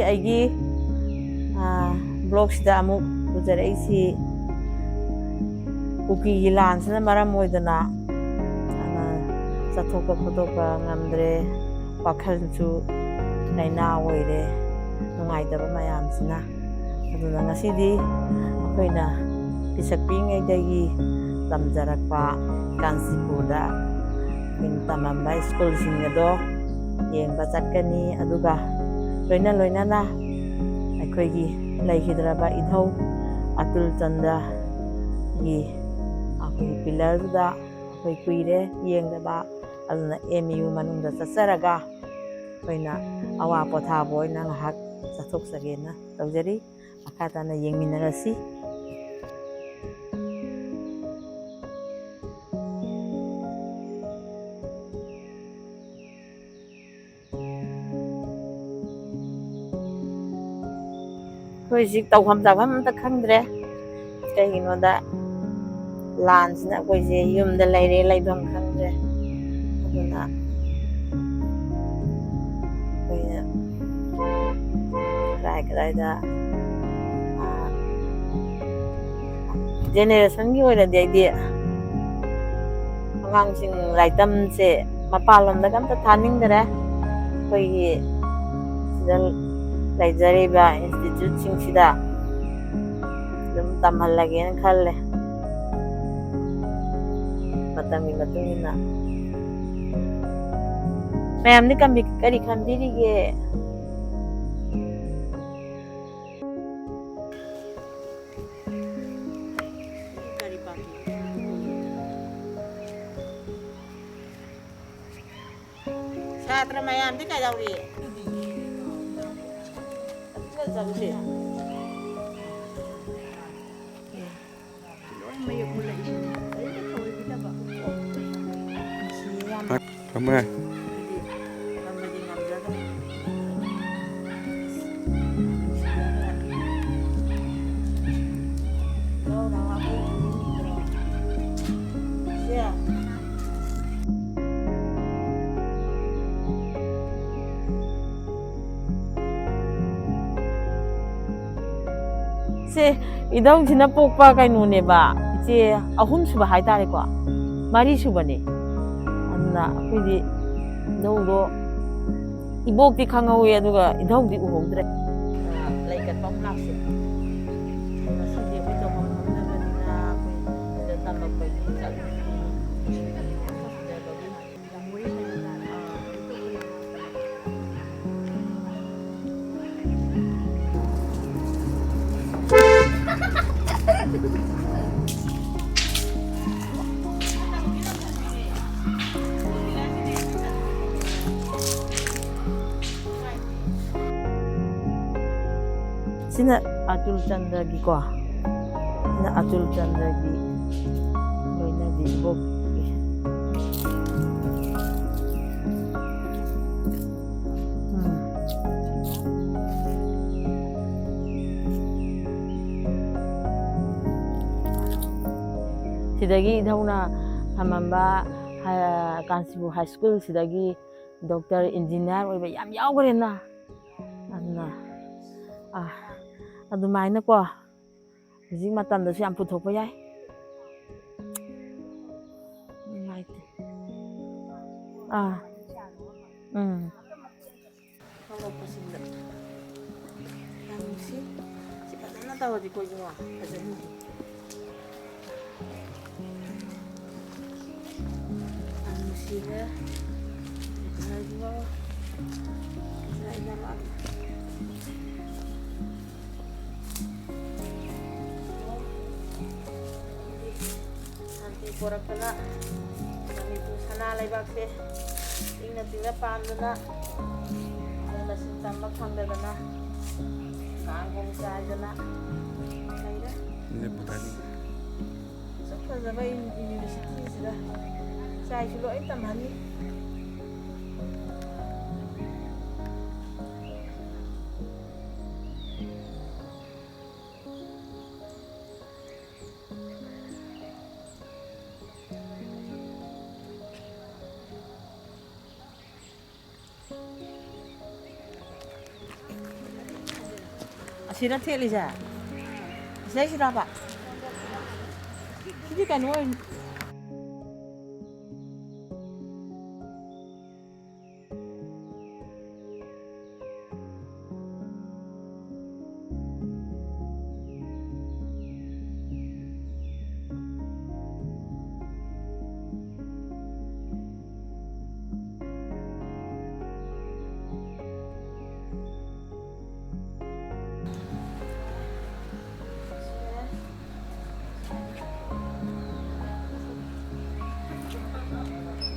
ꯑꯩꯒꯤ ꯕ꯭ꯂꯣꯛꯁꯤꯗ ꯑꯃꯨꯛ ꯄꯨꯖꯔꯛꯏꯁꯤ ꯀꯨꯀꯤꯒꯤ ꯂꯥꯟꯁꯤꯅ ꯃꯔꯝ ꯑꯣꯏꯗꯅ ꯆꯠꯊꯣꯛꯄ ꯈꯣꯠꯇꯣꯛꯄ ꯉꯝꯗ꯭ꯔꯦ, ꯋꯥꯈꯜꯁꯨ ꯂꯥꯏꯅꯥ ꯑꯣꯏꯔꯦ, ꯅꯨꯡꯉꯥꯏꯇꯕ ꯃꯌꯥꯝꯁꯤꯅ꯫ ꯑꯗꯨꯅ ꯉꯁꯤꯗꯤ ꯑꯩꯈꯣꯏꯅ ꯄꯤꯁꯛ ꯄꯤꯛꯏꯉꯩꯗꯒꯤ ꯇꯝꯖꯔꯛꯄ ꯀꯥꯟꯆꯤꯄꯨꯔꯗ ꯑꯩꯈꯣꯏꯅ ꯇꯝꯃꯝꯕ ꯁ꯭ꯀꯨꯜꯁꯤꯡ ꯑꯗꯣ ꯌꯦꯡꯕ ꯆꯠꯀꯅꯤ꯫ ꯑꯗꯨꯒ ꯂꯣꯏꯅꯅ ꯑꯩꯈꯣꯏꯒꯤ ꯂꯩꯈꯤꯗ꯭ꯔꯕ ꯏꯙꯧ ꯑꯇꯨꯜ ꯆꯟꯗ꯭ꯔꯒꯤ ꯑꯩꯈꯣꯏꯒꯤ ꯄꯤꯂꯔꯗꯨꯗ ꯑꯩꯈꯣꯏ ꯀꯨꯏꯔꯦ ꯌꯦꯡꯗꯕ, ꯑꯗꯨꯅ MU ꯃꯅꯨꯡꯗ ꯆꯠꯆꯔꯒ ꯑꯩꯈꯣꯏꯅ ꯑꯋꯥ ꯄꯣꯊꯥꯕ ꯑꯣꯏꯅ ꯉꯥꯏꯍꯥꯛ ꯆꯠꯊꯣꯛꯆꯒꯦꯅ ꯇꯧꯖꯔꯤ꯫ ꯃꯈꯥ ꯇꯥꯅ ꯌꯦꯡꯃꯤꯟꯅꯔꯁꯤ꯫ ꯑꯩꯈꯣꯏ ꯍꯧꯖꯤꯛ ꯇꯧꯐꯝ ꯆꯥꯐꯝ ꯑꯝꯇ ꯈꯪꯗ꯭ꯔꯦ, ꯀꯩꯒꯤꯅꯣꯗ ꯂꯥꯟꯁꯤꯅ ꯑꯩꯈꯣꯏꯁꯦ ꯌꯨꯝꯗ ꯂꯩꯔꯦ, ꯂꯩꯐꯝ ꯈꯪꯗ꯭ꯔꯦ꯫ ꯑꯗꯨꯅ ꯑꯩꯈꯣꯏꯅ ꯀꯗꯥꯏꯗ ꯖꯦꯅꯦꯔꯦꯁꯟꯒꯤ ꯑꯣꯏꯅꯗꯤ ꯑꯩꯗꯤ ꯑꯉꯥꯡꯁꯤꯡ ꯂꯥꯏꯔꯤꯛ ꯇꯝꯕꯁꯦ ꯃꯄꯥꯟꯂꯣꯝꯗꯒ ꯑꯝꯇ ꯊꯥꯅꯤꯡꯗꯔꯦ꯫ ꯑꯩꯈꯣꯏꯒꯤ ꯁꯤꯗ ꯂꯩꯖꯔꯤꯕ ꯏꯟꯁꯇꯤꯇ꯭ꯌꯨꯠꯁꯤꯡꯁꯤꯗ ꯑꯗꯨꯝ ꯇꯝꯍꯜꯂꯒꯦꯅ ꯈꯜꯂꯦ, ꯃꯇꯝꯒꯤ ꯃꯇꯨꯡ ꯏꯟꯅ꯫ ꯃꯌꯥꯝꯗꯤ ꯀꯔꯤ ꯈꯟꯕꯤꯔꯤꯒꯦ? ꯁꯥꯇ꯭ꯔ ꯃꯌꯥꯝꯗꯤ ꯀꯩꯗꯧꯔꯤ? ꯁꯦ ꯏꯙꯧꯁꯤꯅ ꯄꯣꯛꯄ ꯀꯩꯅꯣꯅꯦꯕ, ꯏꯆꯦ ꯑꯍꯨꯝ ꯁꯨꯕ ꯍꯥꯏꯇꯥꯔꯦꯀꯣ, 3 ꯁꯨꯕꯅꯦ꯫ ꯑꯗꯨꯅ ꯑꯩꯈꯣꯏꯗꯤ ꯏꯙꯧꯗꯣ ꯏꯕꯣꯛꯇꯤ ꯈꯪꯍꯧꯋꯦ, ꯑꯗꯨꯒ ꯏꯙꯧꯗꯤ ꯎꯍꯧꯗ꯭ꯔꯦ꯫ ꯂꯩ ꯀꯠꯄ ꯑꯃꯨꯛ ꯂꯥꯛꯁꯦ꯫ ꯉꯁꯤꯗꯤ ꯑꯩꯈꯣꯏ ꯇꯧꯐꯝ ꯈꯪꯗꯕꯅꯤꯅ ꯑꯩꯈꯣꯏ ꯁꯤꯗ ꯇꯝꯃꯛꯄꯒꯤ ꯆꯠꯂꯨꯁꯤ꯫ ꯁꯤꯅ ꯑꯇꯨꯜ ꯆꯟꯗ꯭ꯔꯒꯤꯀꯣ, ꯁꯤꯅ ꯑꯇꯨꯜ ꯆꯟꯗ꯭ꯔꯒꯤ ꯂꯣꯏꯅꯕꯤ ꯏꯕꯣꯛꯀꯤ꯫ ꯁꯤꯗꯒꯤ ꯏꯙꯧꯅ ꯊꯝꯃꯝꯕ ꯀꯥꯟꯆꯤꯄꯨꯔ ꯍꯥꯏ ꯁ꯭ꯀꯨꯜꯁꯤꯗꯒꯤ ꯗꯣꯛꯇꯔ, ꯏꯟꯖꯤꯅꯤꯌꯥꯔ ꯑꯣꯏꯕ ꯌꯥꯝ ꯌꯥꯎꯈ꯭ꯔꯦꯅ꯫ ꯑꯗꯨꯅ ꯑꯗꯨꯃꯥꯏꯅꯀꯣ ꯍꯧꯖꯤꯛ ꯃꯇꯝꯗꯁꯨ ꯌꯥꯝ ꯄꯨꯊꯣꯛꯄ ꯌꯥꯏ꯫ ꯅꯨꯡꯉꯥꯏꯇꯦ꯫ ꯍꯧꯔꯛꯄꯁꯤꯡꯗ ꯌꯥꯝ ꯅꯨꯡꯁꯤ꯫ ꯁꯤ ꯐꯖꯅ ꯇꯧꯔꯗꯤꯀꯣ ꯏꯕꯨꯡꯉꯣ ꯐꯖꯅꯤ꯫ ꯌꯥꯝ ꯅꯨꯡꯁꯤꯔꯦ ꯍꯥꯏꯕ ꯂꯩꯅꯃꯛ꯫ ꯁꯥꯟꯇꯤ ꯄꯣꯔꯛꯇꯅ ꯃꯅꯤꯄꯨꯔ ꯁꯅꯥ ꯂꯩꯕꯥꯛꯁꯦ ꯏꯪꯅ ꯆꯤꯡꯅ ꯄꯥꯟꯗꯅ ꯃꯁꯤꯡ ꯇꯝꯕ ꯐꯪꯗꯗꯅ ꯀꯥꯡꯒꯣꯡ ꯆꯥꯏꯗꯅ ꯂꯩꯔꯦ꯫ ꯑꯁꯨꯛ ꯐꯖꯕ ꯌꯨꯅꯤꯚꯔꯁꯤꯇꯤꯁꯤꯗ ꯏꯆꯥ ꯏꯁꯨ ꯂꯣꯏ ꯇꯝꯍꯟꯅꯤ꯫ Sira Telisa. Saya sira Pak. Jadi kan woi.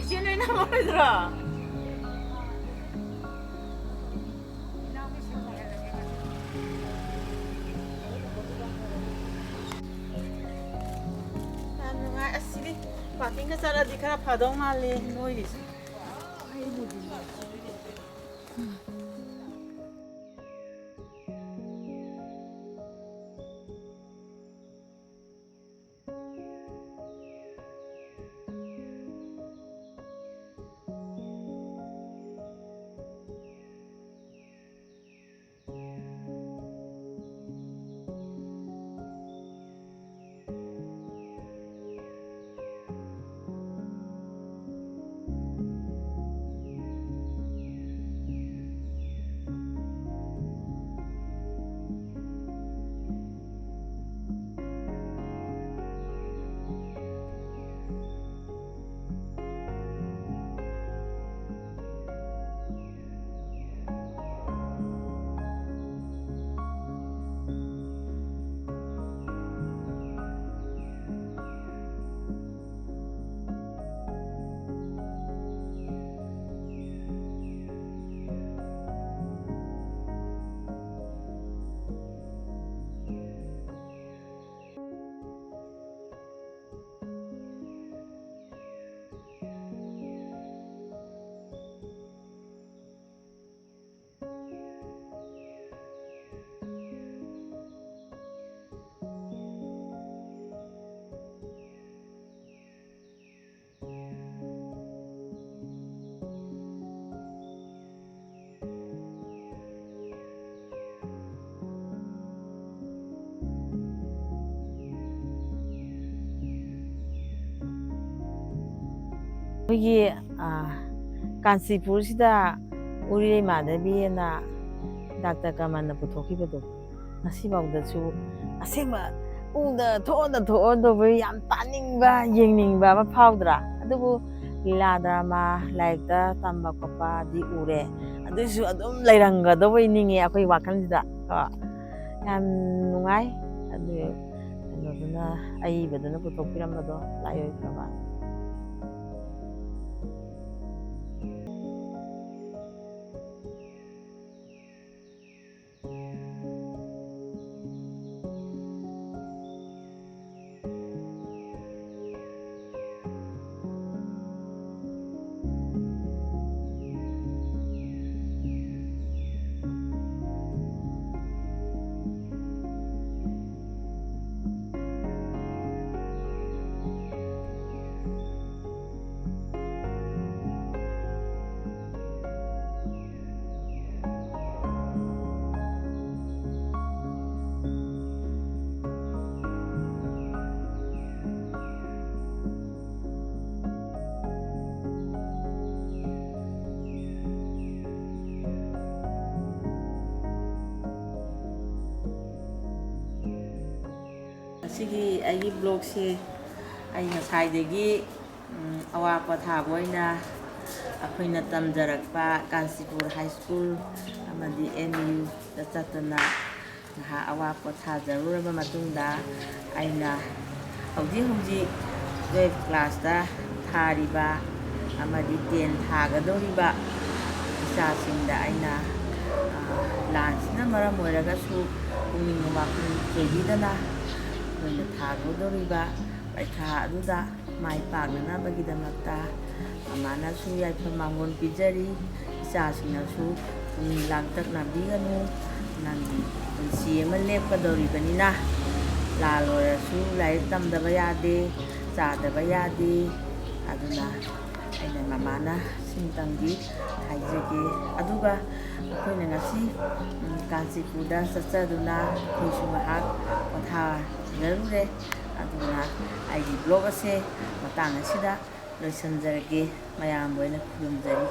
이제는 나만 들어. Nungai asili. Paking kesana di kana padong male noise. 여기 칸시푸르시다 우리 마데비에나 닥터가 만나 부탁해도 나시방다주 아세마 우다 토어도 왜 얌빠닝바 잉닝바 파우드라 아두부 라드라마 라이크다 tam바 코파 디 우레 아두수 아둠 라이랑가도 왜 닝이 아코이 와칸디다 ям 누가이 아두 너도나 아이베도나 부탁피람바도 라요이 크라바 Sigi ayi blog se ayi ngasaidagi awapa thaba oina akoina tamjarakpa Kansipur High School amadi MU da chatana ha awapa thajaruraba matungda aina hauji 12 class da thariba amadi 10 thagadoriba isasingda aina lansina maram oiraga su pungning wakun kebidana noina thagodoriba paikha aduda mai pagnanabagidamata amana su yaifam mangon pijari isasingnasu pungning langtaknabiganu nangi punsi ama lepkadoribanina lalorasु लाइक तमदबा यादे चादबा यादे अदुना aina mamana singtangdi haijage aduga ꯑꯩꯈꯣꯏꯅ ꯉꯁꯤ ꯀꯥꯟꯆꯤꯄꯨꯔꯗ ꯆꯠꯆꯗꯨꯅ ꯑꯩꯈꯣꯏꯁꯨ ꯉꯥꯏꯍꯥꯛ ꯄꯣꯊꯥꯖꯔꯨꯔꯦ ꯑꯗꯨꯅ ꯑꯩꯒꯤ ꯕ꯭ꯂꯣꯛ ꯑꯁꯦ ꯃꯇꯥꯡ ꯑꯁꯤꯗ ꯂꯣꯏꯁꯤꯟꯖꯔꯒꯦ ꯃꯌꯥꯝ ꯂꯣꯏꯅ ꯈꯨꯔꯨꯝꯖꯔꯤ